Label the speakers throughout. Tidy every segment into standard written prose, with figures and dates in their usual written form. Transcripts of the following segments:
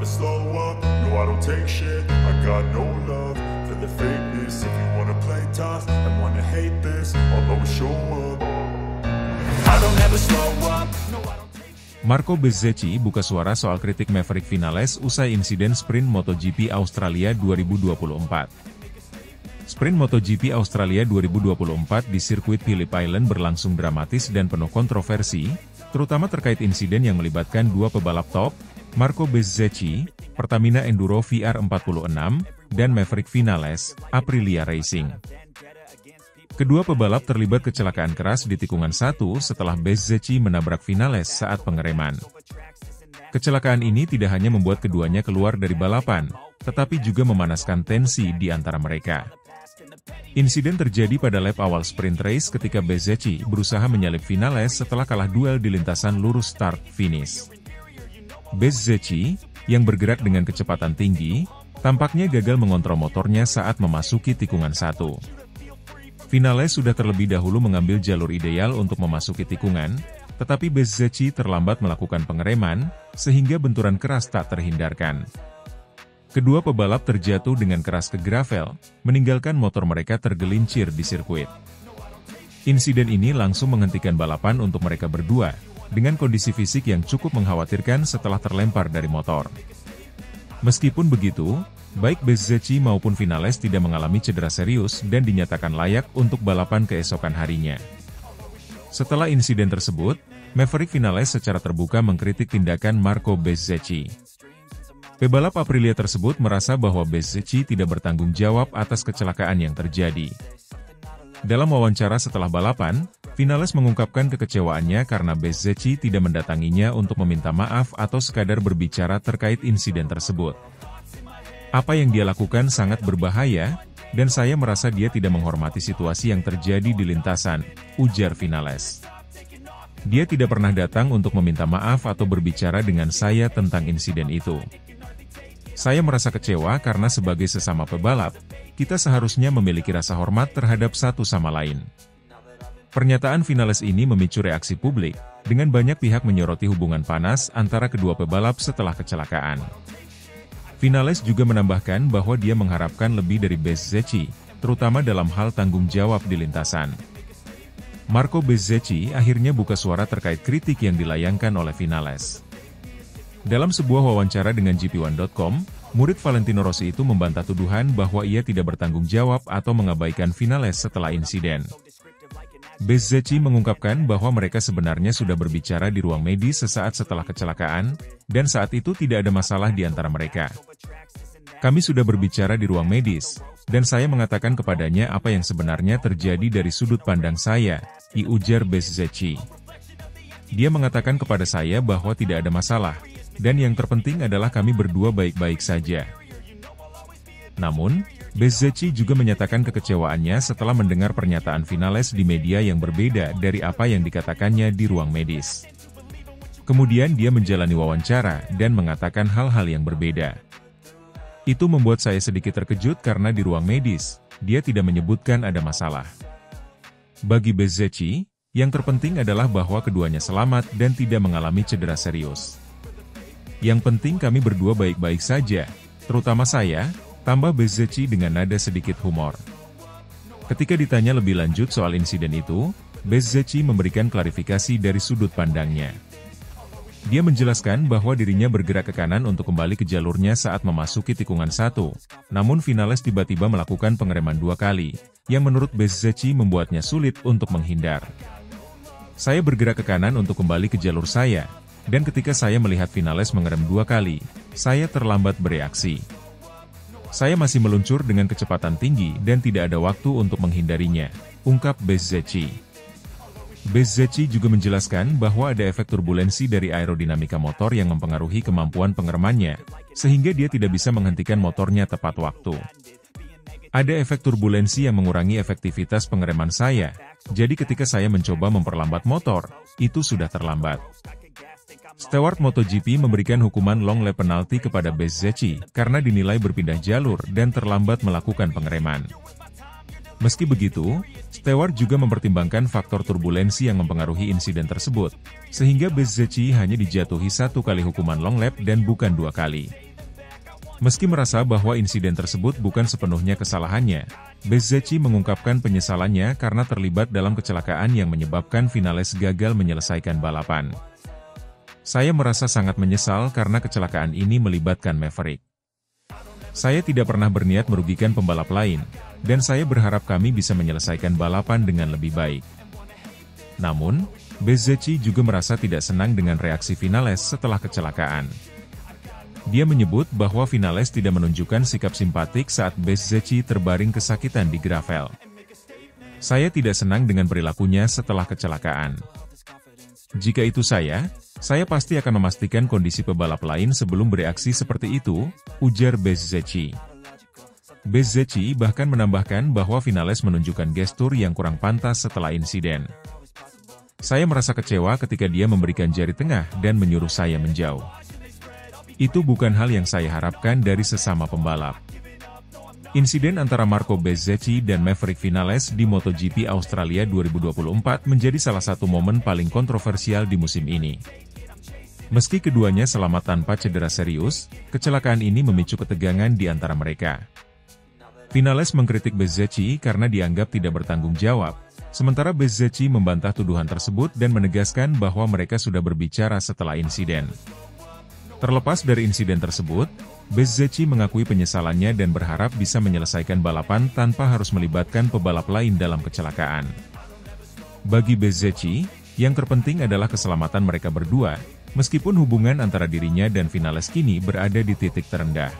Speaker 1: never slow up, no I don't take shit. I got no love for the fakeness. If you wanna play tough and wanna hate this, I'll always show up. I don't ever slow up, no I don't take shit.
Speaker 2: Marco Bezzecchi buka suara soal kritik Maverick Vinales usai insiden sprint MotoGP Australia 2024. Sprint MotoGP Australia 2024 di sirkuit Phillip Island berlangsung dramatis dan penuh kontroversi, terutama terkait insiden yang melibatkan dua pebalap top, Marco Bezzecchi, Pertamina Enduro VR46, dan Maverick Vinales, Aprilia Racing. Kedua pebalap terlibat kecelakaan keras di tikungan 1 setelah Bezzecchi menabrak Vinales saat pengereman. Kecelakaan ini tidak hanya membuat keduanya keluar dari balapan, tetapi juga memanaskan tensi di antara mereka. Insiden terjadi pada lap awal sprint race ketika Bezzecchi berusaha menyalip Vinales setelah kalah duel di lintasan lurus start-finish. Bezzecchi, yang bergerak dengan kecepatan tinggi, tampaknya gagal mengontrol motornya saat memasuki tikungan 1. Vinales sudah terlebih dahulu mengambil jalur ideal untuk memasuki tikungan, tetapi Bezzecchi terlambat melakukan pengereman, sehingga benturan keras tak terhindarkan. Kedua pebalap terjatuh dengan keras ke gravel, meninggalkan motor mereka tergelincir di sirkuit. Insiden ini langsung menghentikan balapan untuk mereka berdua, dengan kondisi fisik yang cukup mengkhawatirkan setelah terlempar dari motor. Meskipun begitu, baik Bezzecchi maupun Vinales tidak mengalami cedera serius dan dinyatakan layak untuk balapan keesokan harinya. Setelah insiden tersebut, Maverick Vinales secara terbuka mengkritik tindakan Marco Bezzecchi. Pebalap Aprilia tersebut merasa bahwa Bezzecchi tidak bertanggung jawab atas kecelakaan yang terjadi. Dalam wawancara setelah balapan, Vinales mengungkapkan kekecewaannya karena Bezzecchi tidak mendatanginya untuk meminta maaf atau sekadar berbicara terkait insiden tersebut. Apa yang dia lakukan sangat berbahaya, dan saya merasa dia tidak menghormati situasi yang terjadi di lintasan, ujar Vinales. Dia tidak pernah datang untuk meminta maaf atau berbicara dengan saya tentang insiden itu. Saya merasa kecewa karena sebagai sesama pebalap, kita seharusnya memiliki rasa hormat terhadap satu sama lain. Pernyataan Vinales ini memicu reaksi publik, dengan banyak pihak menyoroti hubungan panas antara kedua pebalap setelah kecelakaan. Vinales juga menambahkan bahwa dia mengharapkan lebih dari Bezzecchi, terutama dalam hal tanggung jawab di lintasan. Marco Bezzecchi akhirnya buka suara terkait kritik yang dilayangkan oleh Vinales. Dalam sebuah wawancara dengan GP1.com, murid Valentino Rossi itu membantah tuduhan bahwa ia tidak bertanggung jawab atau mengabaikan Vinales setelah insiden. Bezzecchi mengungkapkan bahwa mereka sebenarnya sudah berbicara di ruang medis sesaat setelah kecelakaan, dan saat itu tidak ada masalah di antara mereka. Kami sudah berbicara di ruang medis, dan saya mengatakan kepadanya apa yang sebenarnya terjadi dari sudut pandang saya, ujar Bezzecchi. Dia mengatakan kepada saya bahwa tidak ada masalah, dan yang terpenting adalah kami berdua baik-baik saja. Namun, Bezzecchi juga menyatakan kekecewaannya setelah mendengar pernyataan Vinales di media yang berbeda dari apa yang dikatakannya di ruang medis. Kemudian dia menjalani wawancara dan mengatakan hal-hal yang berbeda. Itu membuat saya sedikit terkejut karena di ruang medis, dia tidak menyebutkan ada masalah. Bagi Bezzecchi, yang terpenting adalah bahwa keduanya selamat dan tidak mengalami cedera serius. Yang penting kami berdua baik-baik saja, terutama saya, tambah Bezzecchi dengan nada sedikit humor. Ketika ditanya lebih lanjut soal insiden itu, Bezzecchi memberikan klarifikasi dari sudut pandangnya. Dia menjelaskan bahwa dirinya bergerak ke kanan untuk kembali ke jalurnya saat memasuki tikungan 1, namun Vinales tiba-tiba melakukan pengereman 2 kali, yang menurut Bezzecchi membuatnya sulit untuk menghindar. Saya bergerak ke kanan untuk kembali ke jalur saya, dan ketika saya melihat Vinales mengerem 2 kali, saya terlambat bereaksi. Saya masih meluncur dengan kecepatan tinggi dan tidak ada waktu untuk menghindarinya, ungkap Bezzecchi. Bezzecchi juga menjelaskan bahwa ada efek turbulensi dari aerodinamika motor yang mempengaruhi kemampuan pengeremannya, sehingga dia tidak bisa menghentikan motornya tepat waktu. Ada efek turbulensi yang mengurangi efektivitas pengereman saya, jadi ketika saya mencoba memperlambat motor, itu sudah terlambat. Steward MotoGP memberikan hukuman long lap penalti kepada Bezzecchi karena dinilai berpindah jalur dan terlambat melakukan pengereman. Meski begitu, Stewart juga mempertimbangkan faktor turbulensi yang mempengaruhi insiden tersebut, sehingga Bezzecchi hanya dijatuhi 1 kali hukuman long lap dan bukan 2 kali. Meski merasa bahwa insiden tersebut bukan sepenuhnya kesalahannya, Bezzecchi mengungkapkan penyesalannya karena terlibat dalam kecelakaan yang menyebabkan Vinales gagal menyelesaikan balapan. Saya merasa sangat menyesal karena kecelakaan ini melibatkan Maverick. Saya tidak pernah berniat merugikan pembalap lain, dan saya berharap kami bisa menyelesaikan balapan dengan lebih baik. Namun, Bezzecchi juga merasa tidak senang dengan reaksi Vinales setelah kecelakaan. Dia menyebut bahwa Vinales tidak menunjukkan sikap simpatik saat Bezzecchi terbaring kesakitan di gravel. Saya tidak senang dengan perilakunya setelah kecelakaan. Jika itu saya pasti akan memastikan kondisi pebalap lain sebelum bereaksi seperti itu, ujar Bezzecchi. Bezzecchi bahkan menambahkan bahwa Vinales menunjukkan gestur yang kurang pantas setelah insiden. Saya merasa kecewa ketika dia memberikan jari tengah dan menyuruh saya menjauh. Itu bukan hal yang saya harapkan dari sesama pembalap. Insiden antara Marco Bezzecchi dan Maverick Vinales di MotoGP Australia 2024 menjadi salah satu momen paling kontroversial di musim ini. Meski keduanya selamat tanpa cedera serius, kecelakaan ini memicu ketegangan di antara mereka. Vinales mengkritik Bezzecchi karena dianggap tidak bertanggung jawab, sementara Bezzecchi membantah tuduhan tersebut dan menegaskan bahwa mereka sudah berbicara setelah insiden. Terlepas dari insiden tersebut, Bezzecchi mengakui penyesalannya dan berharap bisa menyelesaikan balapan tanpa harus melibatkan pebalap lain dalam kecelakaan. Bagi Bezzecchi, yang terpenting adalah keselamatan mereka berdua, meskipun hubungan antara dirinya dan Vinales kini berada di titik terendah.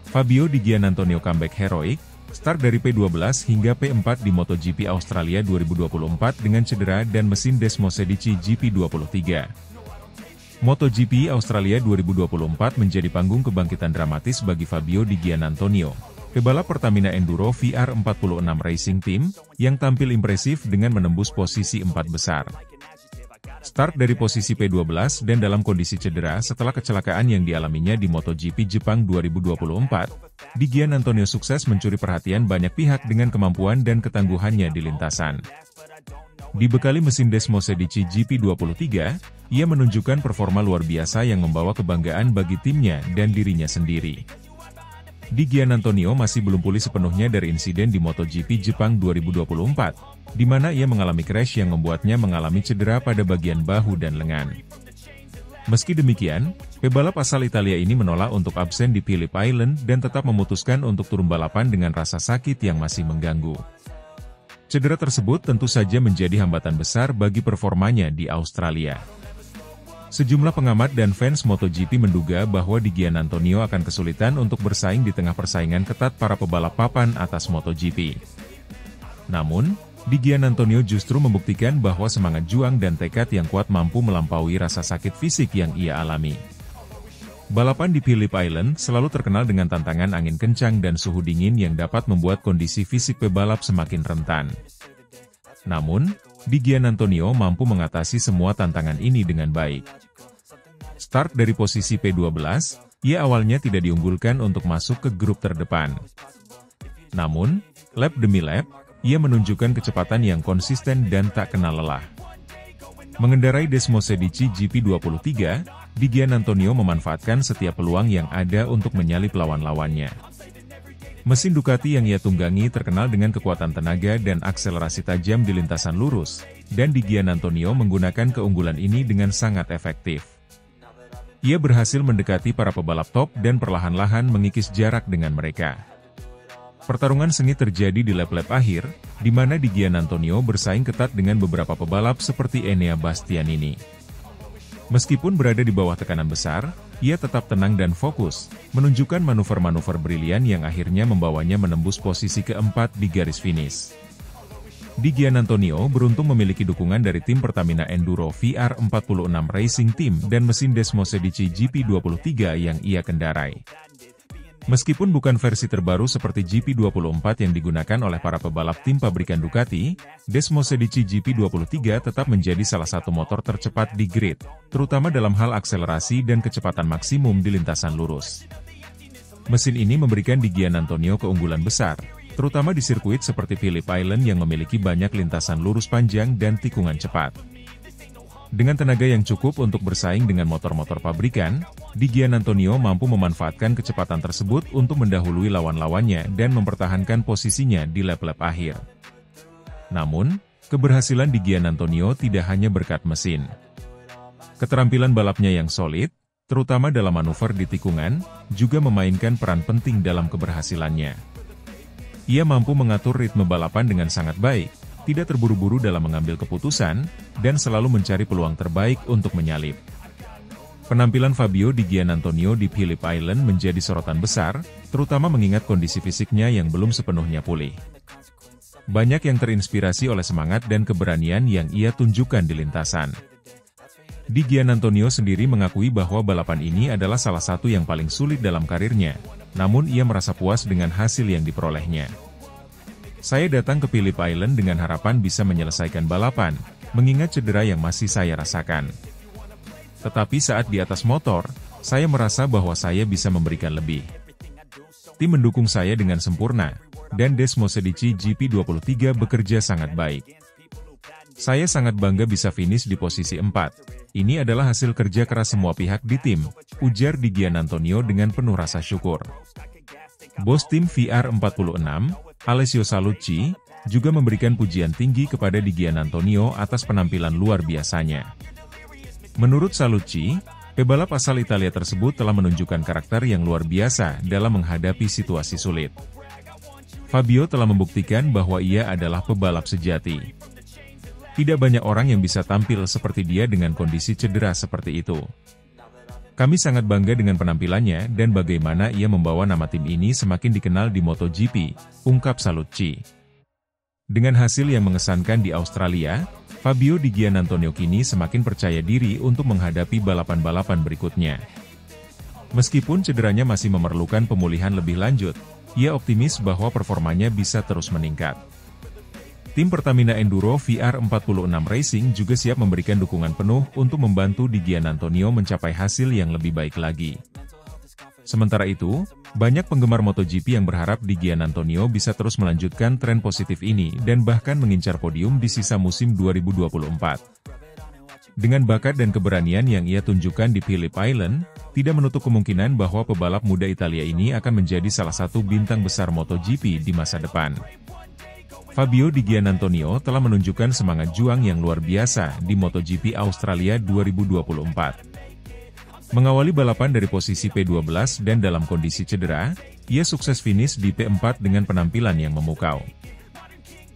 Speaker 2: Fabio Di Giannantonio comeback heroik, start dari P12 hingga P4 di MotoGP Australia 2024 dengan cedera dan mesin Desmosedici GP23. MotoGP Australia 2024 menjadi panggung kebangkitan dramatis bagi Fabio Di Giannantonio, pebalap Pertamina Enduro VR46 Racing Team, yang tampil impresif dengan menembus posisi 4 besar. Start dari posisi P12 dan dalam kondisi cedera setelah kecelakaan yang dialaminya di MotoGP Jepang 2024, Di Giannantonio sukses mencuri perhatian banyak pihak dengan kemampuan dan ketangguhannya di lintasan. Dibekali mesin Desmosedici GP23, ia menunjukkan performa luar biasa yang membawa kebanggaan bagi timnya dan dirinya sendiri. Di Giannantonio masih belum pulih sepenuhnya dari insiden di MotoGP Jepang 2024, di mana ia mengalami crash yang membuatnya mengalami cedera pada bagian bahu dan lengan. Meski demikian, pebalap asal Italia ini menolak untuk absen di Phillip Island dan tetap memutuskan untuk turun balapan dengan rasa sakit yang masih mengganggu. Cedera tersebut tentu saja menjadi hambatan besar bagi performanya di Australia. Sejumlah pengamat dan fans MotoGP menduga bahwa Di Giannantonio akan kesulitan untuk bersaing di tengah persaingan ketat para pebalap papan atas MotoGP. Namun, Di Giannantonio justru membuktikan bahwa semangat juang dan tekad yang kuat mampu melampaui rasa sakit fisik yang ia alami. Balapan di Phillip Island selalu terkenal dengan tantangan angin kencang dan suhu dingin yang dapat membuat kondisi fisik pebalap semakin rentan. Namun, Di Giannantonio mampu mengatasi semua tantangan ini dengan baik. Start dari posisi P12, ia awalnya tidak diunggulkan untuk masuk ke grup terdepan. Namun, lap demi lap, ia menunjukkan kecepatan yang konsisten dan tak kenal lelah. Mengendarai Desmosedici GP23, Di Giannantonio memanfaatkan setiap peluang yang ada untuk menyalip lawan-lawannya. Mesin Ducati yang ia tunggangi terkenal dengan kekuatan tenaga dan akselerasi tajam di lintasan lurus, dan Di Giannantonio menggunakan keunggulan ini dengan sangat efektif. Ia berhasil mendekati para pebalap top dan perlahan-lahan mengikis jarak dengan mereka. Pertarungan sengit terjadi di lap-lap akhir, di mana Di Giannantonio bersaing ketat dengan beberapa pebalap seperti Enea Bastianini. Meskipun berada di bawah tekanan besar, ia tetap tenang dan fokus, menunjukkan manuver-manuver brilian yang akhirnya membawanya menembus posisi keempat di garis finish. Di Giannantonio beruntung memiliki dukungan dari tim Pertamina Enduro VR46 Racing Team dan mesin Desmosedici GP23 yang ia kendarai. Meskipun bukan versi terbaru seperti GP24 yang digunakan oleh para pebalap tim pabrikan Ducati, Desmosedici GP23 tetap menjadi salah satu motor tercepat di grid, terutama dalam hal akselerasi dan kecepatan maksimum di lintasan lurus. Mesin ini memberikan di Gian Antonio keunggulan besar, terutama di sirkuit seperti Phillip Island yang memiliki banyak lintasan lurus panjang dan tikungan cepat. Dengan tenaga yang cukup untuk bersaing dengan motor-motor pabrikan, di Gian Antonio mampu memanfaatkan kecepatan tersebut untuk mendahului lawan-lawannya dan mempertahankan posisinya di lap-lap akhir. Namun, keberhasilan di Gian Antonio tidak hanya berkat mesin. Keterampilan balapnya yang solid, terutama dalam manuver di tikungan, juga memainkan peran penting dalam keberhasilannya. Ia mampu mengatur ritme balapan dengan sangat baik, tidak terburu-buru dalam mengambil keputusan, dan selalu mencari peluang terbaik untuk menyalip. Penampilan Fabio di Gian Antonio di Phillip Island menjadi sorotan besar, terutama mengingat kondisi fisiknya yang belum sepenuhnya pulih. Banyak yang terinspirasi oleh semangat dan keberanian yang ia tunjukkan di lintasan. Di Gian Antonio sendiri mengakui bahwa balapan ini adalah salah satu yang paling sulit dalam karirnya, namun ia merasa puas dengan hasil yang diperolehnya. Saya datang ke Phillip Island dengan harapan bisa menyelesaikan balapan, mengingat cedera yang masih saya rasakan. Tetapi saat di atas motor, saya merasa bahwa saya bisa memberikan lebih. Tim mendukung saya dengan sempurna, dan Des Mosedici GP23 bekerja sangat baik. Saya sangat bangga bisa finish di posisi 4. Ini adalah hasil kerja keras semua pihak di tim, ujar di Gian Antonio dengan penuh rasa syukur. Bos tim VR46, Alessio Sallucci, juga memberikan pujian tinggi kepada di Gian Antonio atas penampilan luar biasanya. Menurut Sallucci, pebalap asal Italia tersebut telah menunjukkan karakter yang luar biasa dalam menghadapi situasi sulit. Fabio telah membuktikan bahwa ia adalah pebalap sejati. Tidak banyak orang yang bisa tampil seperti dia dengan kondisi cedera seperti itu. Kami sangat bangga dengan penampilannya dan bagaimana ia membawa nama tim ini semakin dikenal di MotoGP, ungkap Sallucci. Dengan hasil yang mengesankan di Australia, Fabio di Gian Antonio kini semakin percaya diri untuk menghadapi balapan-balapan berikutnya. Meskipun cederanya masih memerlukan pemulihan lebih lanjut, ia optimis bahwa performanya bisa terus meningkat. Tim Pertamina Enduro VR46 Racing juga siap memberikan dukungan penuh untuk membantu di Gian Antonio mencapai hasil yang lebih baik lagi. Sementara itu, banyak penggemar MotoGP yang berharap di Gian Antonio bisa terus melanjutkan tren positif ini dan bahkan mengincar podium di sisa musim 2024. Dengan bakat dan keberanian yang ia tunjukkan di Phillip Island, tidak menutup kemungkinan bahwa pebalap muda Italia ini akan menjadi salah satu bintang besar MotoGP di masa depan. Fabio di Gian Antonio telah menunjukkan semangat juang yang luar biasa di MotoGP Australia 2024. Mengawali balapan dari posisi P12 dan dalam kondisi cedera, ia sukses finish di P4 dengan penampilan yang memukau.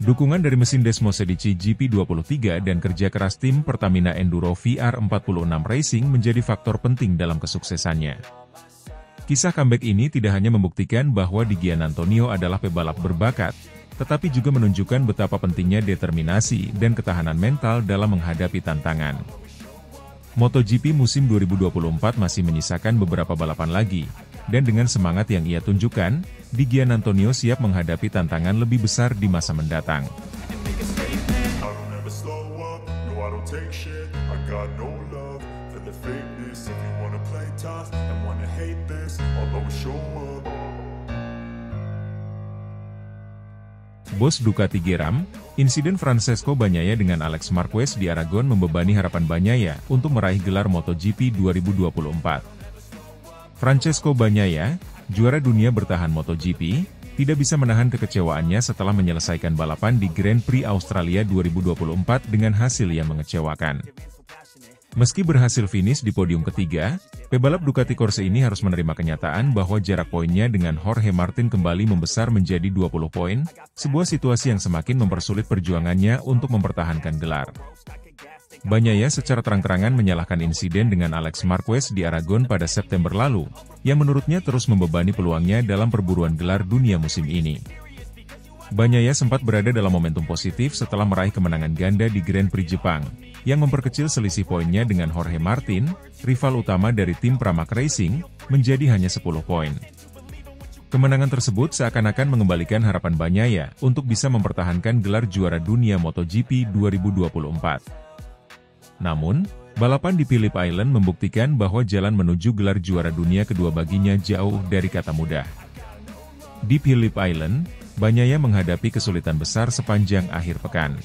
Speaker 2: Dukungan dari mesin Des Mosedici GP23 dan kerja keras tim Pertamina Enduro VR46 Racing menjadi faktor penting dalam kesuksesannya. Kisah comeback ini tidak hanya membuktikan bahwa di Gian Antonio adalah pebalap berbakat, tetapi juga menunjukkan betapa pentingnya determinasi dan ketahanan mental dalam menghadapi tantangan. MotoGP musim 2024 masih menyisakan beberapa balapan lagi, dan dengan semangat yang ia tunjukkan, di Gian Antonio siap menghadapi tantangan lebih besar di masa mendatang. Bos Ducati geram, insiden Francesco Bagnaia dengan Alex Marquez di Aragon membebani harapan Bagnaia untuk meraih gelar MotoGP 2024. Francesco Bagnaia, juara dunia bertahan MotoGP, tidak bisa menahan kekecewaannya setelah menyelesaikan balapan di Grand Prix Australia 2024 dengan hasil yang mengecewakan. Meski berhasil finish di podium ketiga, pebalap Ducati Corse ini harus menerima kenyataan bahwa jarak poinnya dengan Jorge Martin kembali membesar menjadi 20 poin, sebuah situasi yang semakin mempersulit perjuangannya untuk mempertahankan gelar. Bagnaia secara terang-terangan menyalahkan insiden dengan Alex Marquez di Aragon pada September lalu, yang menurutnya terus membebani peluangnya dalam perburuan gelar dunia musim ini. Bagnaia sempat berada dalam momentum positif setelah meraih kemenangan ganda di Grand Prix Jepang, yang memperkecil selisih poinnya dengan Jorge Martin, rival utama dari tim Pramac Racing, menjadi hanya 10 poin. Kemenangan tersebut seakan-akan mengembalikan harapan Bagnaia untuk bisa mempertahankan gelar juara dunia MotoGP 2024. Namun, balapan di Phillip Island membuktikan bahwa jalan menuju gelar juara dunia kedua baginya jauh dari kata mudah. Di Phillip Island, Bagnaia menghadapi kesulitan besar sepanjang akhir pekan.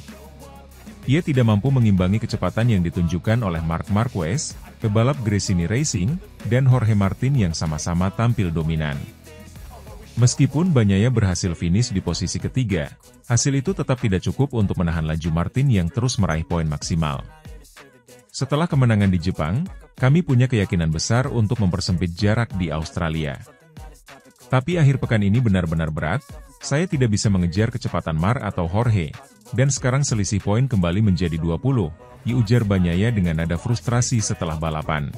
Speaker 2: Ia tidak mampu mengimbangi kecepatan yang ditunjukkan oleh Marc Marquez, pebalap Gresini Racing, dan Jorge Martin yang sama-sama tampil dominan. Meskipun Bagnaia berhasil finish di posisi ketiga, hasil itu tetap tidak cukup untuk menahan laju Martin yang terus meraih poin maksimal. Setelah kemenangan di Jepang, kami punya keyakinan besar untuk mempersempit jarak di Australia. Tapi akhir pekan ini benar-benar berat, saya tidak bisa mengejar kecepatan Marc atau Jorge, dan sekarang selisih poin kembali menjadi 20, diujar Bagnaia dengan nada frustrasi setelah balapan.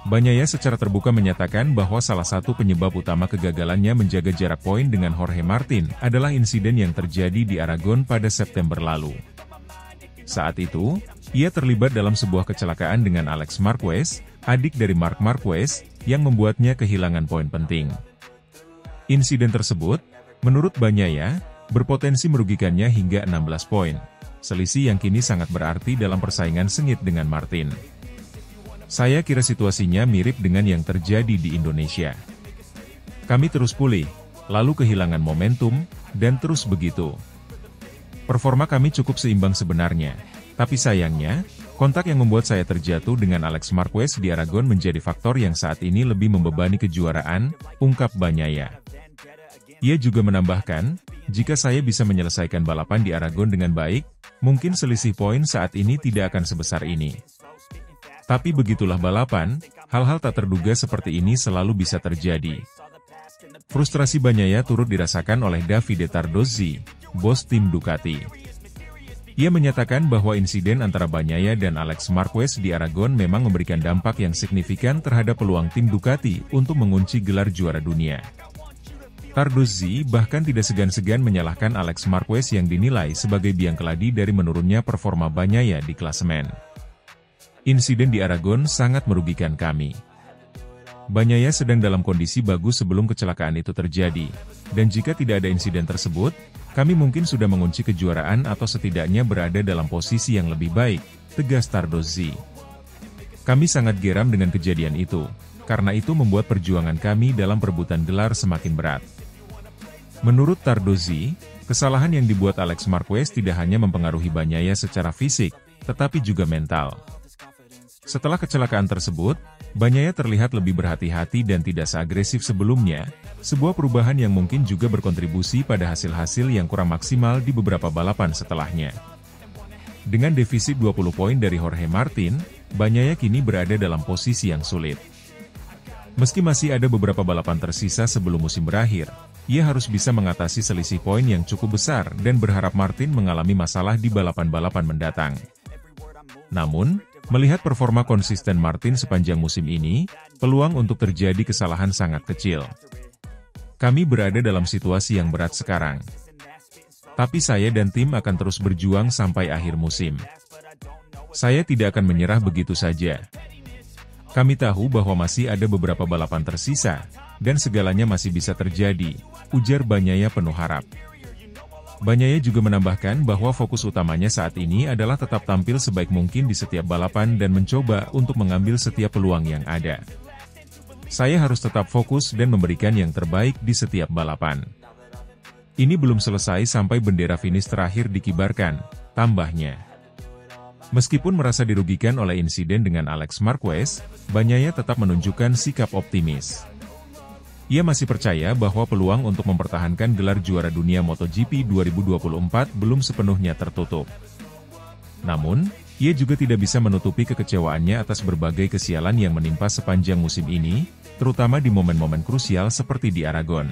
Speaker 2: Bagnaia secara terbuka menyatakan bahwa salah satu penyebab utama kegagalannya menjaga jarak poin dengan Jorge Martin adalah insiden yang terjadi di Aragon pada September lalu. Saat itu, ia terlibat dalam sebuah kecelakaan dengan Alex Marquez, adik dari Marc Marquez, yang membuatnya kehilangan poin penting. Insiden tersebut, menurut Bagnaia, berpotensi merugikannya hingga 16 poin, selisih yang kini sangat berarti dalam persaingan sengit dengan Martin. Saya kira situasinya mirip dengan yang terjadi di Indonesia. Kami terus pulih, lalu kehilangan momentum, dan terus begitu. Performa kami cukup seimbang sebenarnya, tapi sayangnya, kontak yang membuat saya terjatuh dengan Alex Marquez di Aragon menjadi faktor yang saat ini lebih membebani kejuaraan, ungkap Bagnaia. Ia juga menambahkan, jika saya bisa menyelesaikan balapan di Aragon dengan baik, mungkin selisih poin saat ini tidak akan sebesar ini. Tapi begitulah balapan, hal-hal tak terduga seperti ini selalu bisa terjadi. Frustrasi Bagnaia turut dirasakan oleh Davide Tardozzi, bos tim Ducati. Ia menyatakan bahwa insiden antara Bagnaia dan Alex Marquez di Aragon memang memberikan dampak yang signifikan terhadap peluang tim Ducati untuk mengunci gelar juara dunia. Tardozzi bahkan tidak segan-segan menyalahkan Alex Marquez yang dinilai sebagai biang keladi dari menurunnya performa Bagnaia di klasemen. Insiden di Aragon sangat merugikan kami. Bagnaia sedang dalam kondisi bagus sebelum kecelakaan itu terjadi, dan jika tidak ada insiden tersebut, kami mungkin sudah mengunci kejuaraan atau setidaknya berada dalam posisi yang lebih baik, tegas Tardozzi. Kami sangat geram dengan kejadian itu, karena itu membuat perjuangan kami dalam perebutan gelar semakin berat. Menurut Tardozzi, kesalahan yang dibuat Alex Marquez tidak hanya mempengaruhi Bagnaia secara fisik, tetapi juga mental. Setelah kecelakaan tersebut, Bagnaia terlihat lebih berhati-hati dan tidak seagresif sebelumnya, sebuah perubahan yang mungkin juga berkontribusi pada hasil-hasil yang kurang maksimal di beberapa balapan setelahnya. Dengan defisit 20 poin dari Jorge Martin, Bagnaia kini berada dalam posisi yang sulit. Meski masih ada beberapa balapan tersisa sebelum musim berakhir, ia harus bisa mengatasi selisih poin yang cukup besar dan berharap Martin mengalami masalah di balapan-balapan mendatang. Namun, melihat performa konsisten Martin sepanjang musim ini, peluang untuk terjadi kesalahan sangat kecil. Kami berada dalam situasi yang berat sekarang. Tapi saya dan tim akan terus berjuang sampai akhir musim. Saya tidak akan menyerah begitu saja. Kami tahu bahwa masih ada beberapa balapan tersisa, dan segalanya masih bisa terjadi, ujar Bagnaia penuh harap. Bagnaia juga menambahkan bahwa fokus utamanya saat ini adalah tetap tampil sebaik mungkin di setiap balapan dan mencoba untuk mengambil setiap peluang yang ada. Saya harus tetap fokus dan memberikan yang terbaik di setiap balapan. Ini belum selesai sampai bendera finish terakhir dikibarkan, tambahnya. Meskipun merasa dirugikan oleh insiden dengan Alex Marquez, Bagnaia tetap menunjukkan sikap optimis. Ia masih percaya bahwa peluang untuk mempertahankan gelar juara dunia MotoGP 2024 belum sepenuhnya tertutup. Namun, ia juga tidak bisa menutupi kekecewaannya atas berbagai kesialan yang menimpa sepanjang musim ini, terutama di momen-momen krusial seperti di Aragon.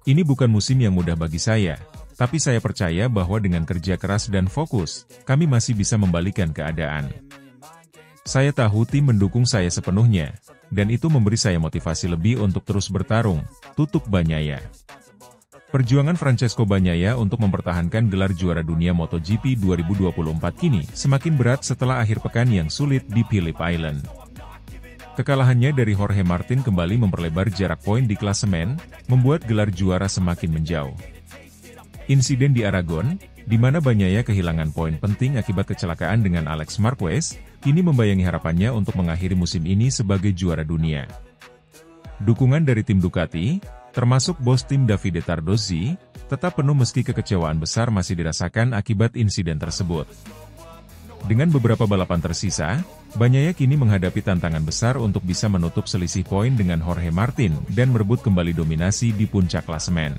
Speaker 2: Ini bukan musim yang mudah bagi saya, tapi saya percaya bahwa dengan kerja keras dan fokus, kami masih bisa membalikkan keadaan. Saya tahu tim mendukung saya sepenuhnya, dan itu memberi saya motivasi lebih untuk terus bertarung, tutup Bagnaia. Perjuangan Francesco Bagnaia untuk mempertahankan gelar juara dunia MotoGP 2024 kini semakin berat setelah akhir pekan yang sulit di Phillip Island. Kekalahannya dari Jorge Martin kembali memperlebar jarak poin di klasemen, membuat gelar juara semakin menjauh. Insiden di Aragon, di mana Bagnaia kehilangan poin penting akibat kecelakaan dengan Alex Marquez, kini membayangi harapannya untuk mengakhiri musim ini sebagai juara dunia. Dukungan dari tim Ducati, termasuk bos tim Davide Tardozzi, tetap penuh meski kekecewaan besar masih dirasakan akibat insiden tersebut. Dengan beberapa balapan tersisa, Bagnaia kini menghadapi tantangan besar untuk bisa menutup selisih poin dengan Jorge Martin dan merebut kembali dominasi di puncak klasemen.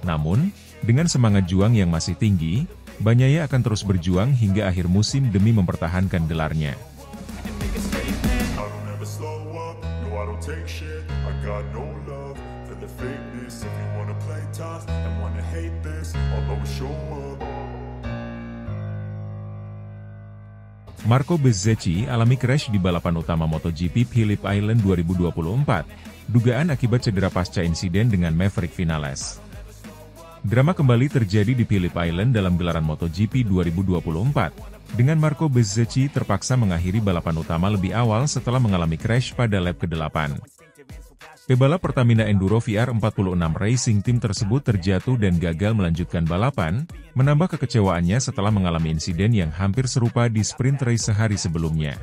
Speaker 2: Namun, dengan semangat juang yang masih tinggi, Bagnaia akan terus berjuang hingga akhir musim demi mempertahankan gelarnya. Marco Bezzecchi alami crash di balapan utama MotoGP Phillip Island 2024, dugaan akibat cedera pasca insiden dengan Maverick Vinales. Drama kembali terjadi di Phillip Island dalam gelaran MotoGP 2024, dengan Marco Bezzecchi terpaksa mengakhiri balapan utama lebih awal setelah mengalami crash pada lap ke-8. Pebalap Pertamina Enduro VR46 Racing Team tersebut terjatuh dan gagal melanjutkan balapan, menambah kekecewaannya setelah mengalami insiden yang hampir serupa di sprint race sehari sebelumnya.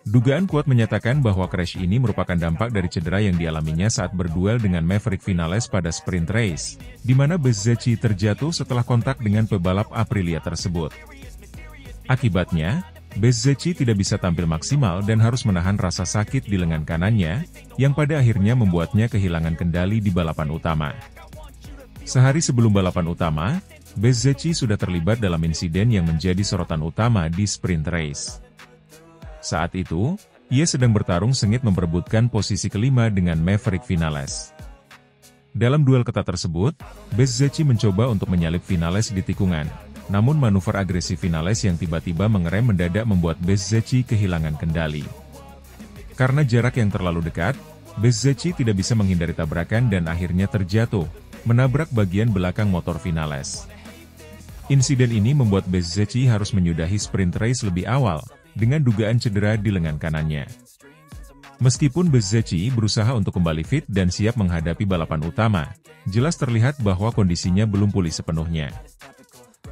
Speaker 2: Dugaan kuat menyatakan bahwa crash ini merupakan dampak dari cedera yang dialaminya saat berduel dengan Maverick Vinales pada sprint race, di mana Bezzecchi terjatuh setelah kontak dengan pebalap Aprilia tersebut. Akibatnya, Bezzecchi tidak bisa tampil maksimal dan harus menahan rasa sakit di lengan kanannya, yang pada akhirnya membuatnya kehilangan kendali di balapan utama. Sehari sebelum balapan utama, Bezzecchi sudah terlibat dalam insiden yang menjadi sorotan utama di sprint race. Saat itu, ia sedang bertarung sengit memperebutkan posisi kelima dengan Maverick Vinales. Dalam duel ketat tersebut, Bezzecchi mencoba untuk menyalip Vinales di tikungan, namun manuver agresif Vinales yang tiba-tiba mengerem mendadak membuat Bezzecchi kehilangan kendali. Karena jarak yang terlalu dekat, Bezzecchi tidak bisa menghindari tabrakan dan akhirnya terjatuh, menabrak bagian belakang motor Vinales. Insiden ini membuat Bezzecchi harus menyudahi sprint race lebih awal, dengan dugaan cedera di lengan kanannya. Meskipun Bezzecchi berusaha untuk kembali fit dan siap menghadapi balapan utama, jelas terlihat bahwa kondisinya belum pulih sepenuhnya.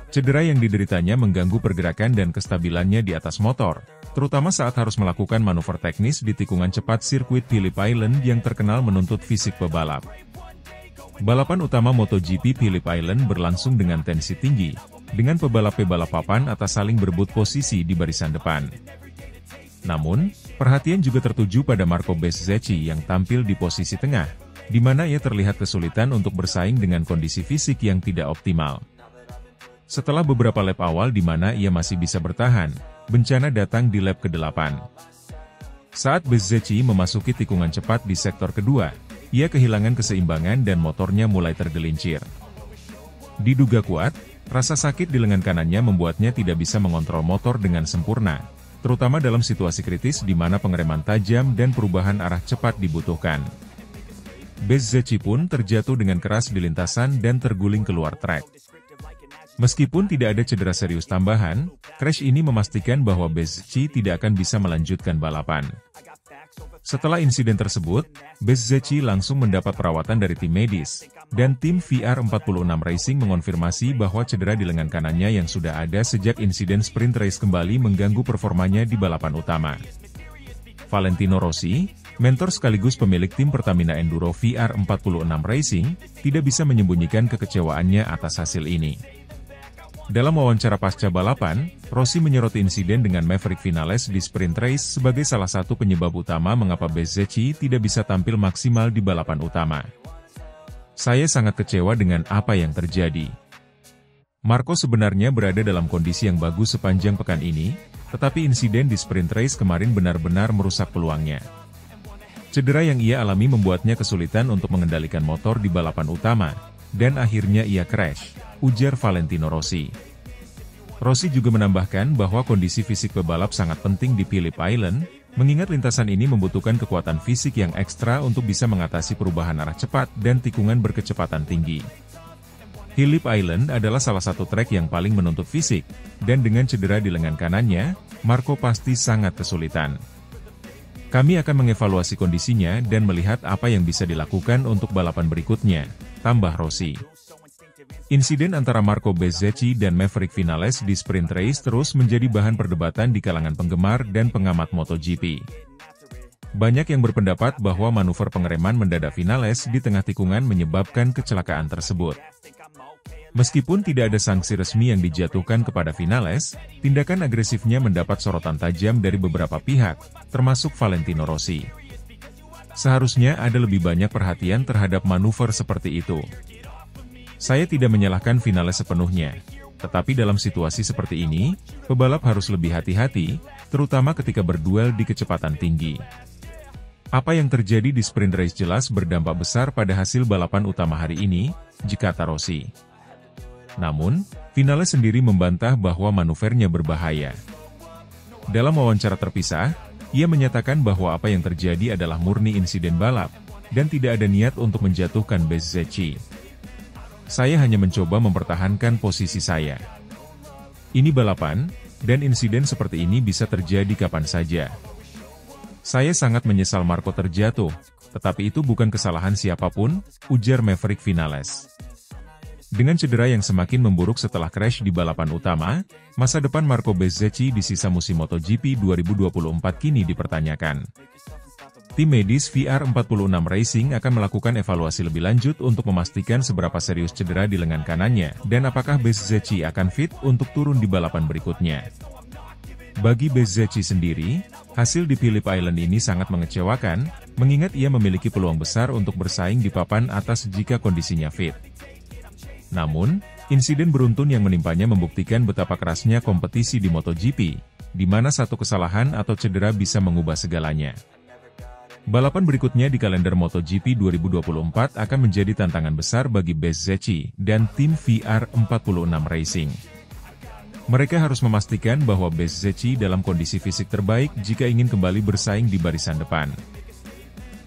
Speaker 2: Cedera yang dideritanya mengganggu pergerakan dan kestabilannya di atas motor, terutama saat harus melakukan manuver teknis di tikungan cepat sirkuit Phillip Island yang terkenal menuntut fisik pebalap. Balapan utama MotoGP Phillip Island berlangsung dengan tensi tinggi, dengan pebalap-pebalap papan atas saling berebut posisi di barisan depan. Namun, perhatian juga tertuju pada Marco Bezzecchi yang tampil di posisi tengah, di mana ia terlihat kesulitan untuk bersaing dengan kondisi fisik yang tidak optimal. Setelah beberapa lap awal di mana ia masih bisa bertahan, bencana datang di lap ke-8. Saat Bezzecchi memasuki tikungan cepat di sektor kedua, ia kehilangan keseimbangan dan motornya mulai tergelincir. Diduga kuat, rasa sakit di lengan kanannya membuatnya tidak bisa mengontrol motor dengan sempurna, terutama dalam situasi kritis di mana pengereman tajam dan perubahan arah cepat dibutuhkan. Bezzecchi pun terjatuh dengan keras di lintasan dan terguling keluar trek. Meskipun tidak ada cedera serius tambahan, crash ini memastikan bahwa Bezzecchi tidak akan bisa melanjutkan balapan. Setelah insiden tersebut, Bezzecchi langsung mendapat perawatan dari tim medis, dan tim VR46 Racing mengonfirmasi bahwa cedera di lengan kanannya yang sudah ada sejak insiden sprint race kembali mengganggu performanya di balapan utama. Valentino Rossi, mentor sekaligus pemilik tim Pertamina Enduro VR46 Racing, tidak bisa menyembunyikan kekecewaannya atas hasil ini. Dalam wawancara pasca balapan, Rossi menyoroti insiden dengan Maverick Vinales di sprint race sebagai salah satu penyebab utama mengapa Bezzecchi tidak bisa tampil maksimal di balapan utama. Saya sangat kecewa dengan apa yang terjadi. Marco sebenarnya berada dalam kondisi yang bagus sepanjang pekan ini, tetapi insiden di sprint race kemarin benar-benar merusak peluangnya. Cedera yang ia alami membuatnya kesulitan untuk mengendalikan motor di balapan utama, dan akhirnya ia crash, ujar Valentino Rossi. Rossi juga menambahkan bahwa kondisi fisik pebalap sangat penting di Phillip Island, mengingat lintasan ini membutuhkan kekuatan fisik yang ekstra untuk bisa mengatasi perubahan arah cepat dan tikungan berkecepatan tinggi. Phillip Island adalah salah satu trek yang paling menuntut fisik, dan dengan cedera di lengan kanannya, Marco pasti sangat kesulitan. Kami akan mengevaluasi kondisinya dan melihat apa yang bisa dilakukan untuk balapan berikutnya, tambah Rossi. Insiden antara Marco Bezzecchi dan Maverick Vinales di sprint race terus menjadi bahan perdebatan di kalangan penggemar dan pengamat MotoGP. Banyak yang berpendapat bahwa manuver pengereman mendadak Vinales di tengah tikungan menyebabkan kecelakaan tersebut. Meskipun tidak ada sanksi resmi yang dijatuhkan kepada Vinales, tindakan agresifnya mendapat sorotan tajam dari beberapa pihak, termasuk Valentino Rossi. Seharusnya ada lebih banyak perhatian terhadap manuver seperti itu. Saya tidak menyalahkan Vinales sepenuhnya, tetapi dalam situasi seperti ini, pebalap harus lebih hati-hati, terutama ketika berduel di kecepatan tinggi. Apa yang terjadi di sprint race jelas berdampak besar pada hasil balapan utama hari ini, kata Rossi. Namun, Vinales sendiri membantah bahwa manuvernya berbahaya. Dalam wawancara terpisah, ia menyatakan bahwa apa yang terjadi adalah murni insiden balap, dan tidak ada niat untuk menjatuhkan Bezzecchi. Saya hanya mencoba mempertahankan posisi saya. Ini balapan, dan insiden seperti ini bisa terjadi kapan saja. Saya sangat menyesal Marco terjatuh, tetapi itu bukan kesalahan siapapun, ujar Maverick Vinales. Dengan cedera yang semakin memburuk setelah crash di balapan utama, masa depan Marco Bezzecchi di sisa musim MotoGP 2024 kini dipertanyakan. Tim medis VR46 Racing akan melakukan evaluasi lebih lanjut untuk memastikan seberapa serius cedera di lengan kanannya, dan apakah Bezzecchi akan fit untuk turun di balapan berikutnya. Bagi Bezzecchi sendiri, hasil di Phillip Island ini sangat mengecewakan, mengingat ia memiliki peluang besar untuk bersaing di papan atas jika kondisinya fit. Namun, insiden beruntun yang menimpanya membuktikan betapa kerasnya kompetisi di MotoGP, di mana satu kesalahan atau cedera bisa mengubah segalanya. Balapan berikutnya di kalender MotoGP 2024 akan menjadi tantangan besar bagi Bezzecchi dan tim VR46 Racing. Mereka harus memastikan bahwa Bezzecchi dalam kondisi fisik terbaik jika ingin kembali bersaing di barisan depan.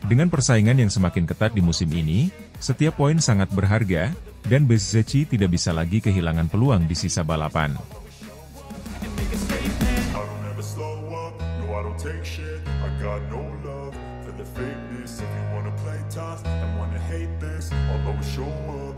Speaker 2: Dengan persaingan yang semakin ketat di musim ini, setiap poin sangat berharga, dan Bezzecchi tidak bisa lagi kehilangan peluang di sisa balapan.
Speaker 1: The fakeness, if you wanna play tough and wanna hate this, I'll always show up.